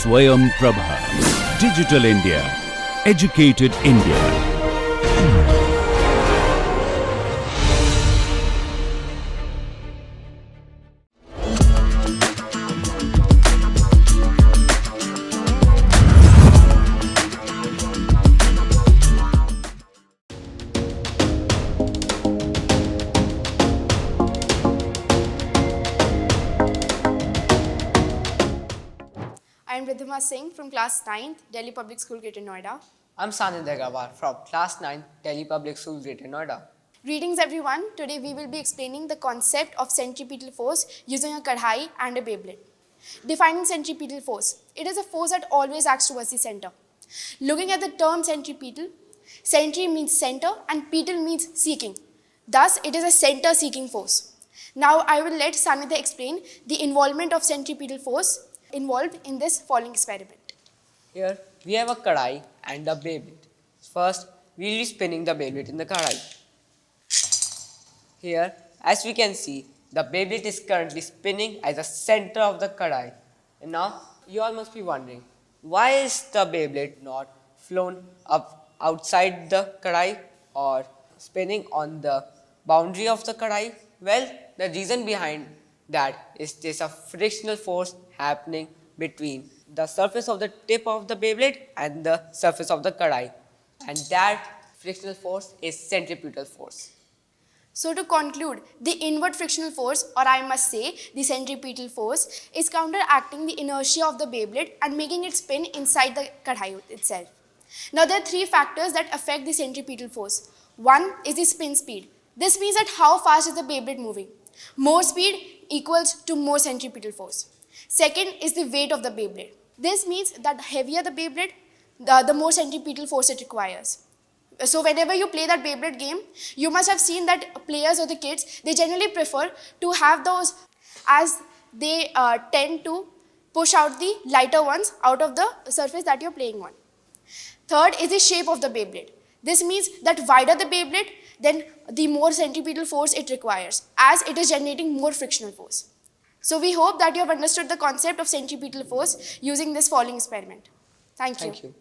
Swayam Prabha. Digital India. Educated India. I am Ridhima Singh from class 9th, Delhi Public School, Greater Noida. I'm Sanid Agrawal from class 9, Delhi Public School, Greater Noida. Greetings everyone. Today we will be explaining the concept of centripetal force using a kadhai and a Beyblade. Defining centripetal force. It is a force that always acts towards the center. Looking at the term centripetal, centri means center and petal means seeking. Thus, it is a center-seeking force. Now, I will let Sanidhya explain the involvement of centripetal force involved in this following experiment. Here we have a kadai and a Beyblade. First, we will be spinning the Beyblade in the kadai. Here, as we can see, the Beyblade is currently spinning at the center of the kadai. And now, you all must be wondering, why is the Beyblade not flown up outside the kadai or spinning on the boundary of the kadai? Well, the reason behind that is there's a frictional force happening between the surface of the tip of the Beyblade and the surface of the kadai. And that frictional force is centripetal force. So to conclude, the inward frictional force, or I must say the centripetal force, is counteracting the inertia of the Beyblade and making it spin inside the kadhai itself. Now there are three factors that affect the centripetal force. One is the spin speed. This means that how fast is the Beyblade moving. More speed equals to more centripetal force. Second is the weight of the Beyblade. This means that the heavier the Beyblade, the more centripetal force it requires. So whenever you play that Beyblade game, you must have seen that players or the kids, they generally prefer to have those as they tend to push out the lighter ones out of the surface that you're playing on. Third is the shape of the Beyblade. This means that wider the Beyblade, then the more centripetal force it requires, as it is generating more frictional force. So we hope that you have understood the concept of centripetal force using this following experiment. Thank you. Thank you.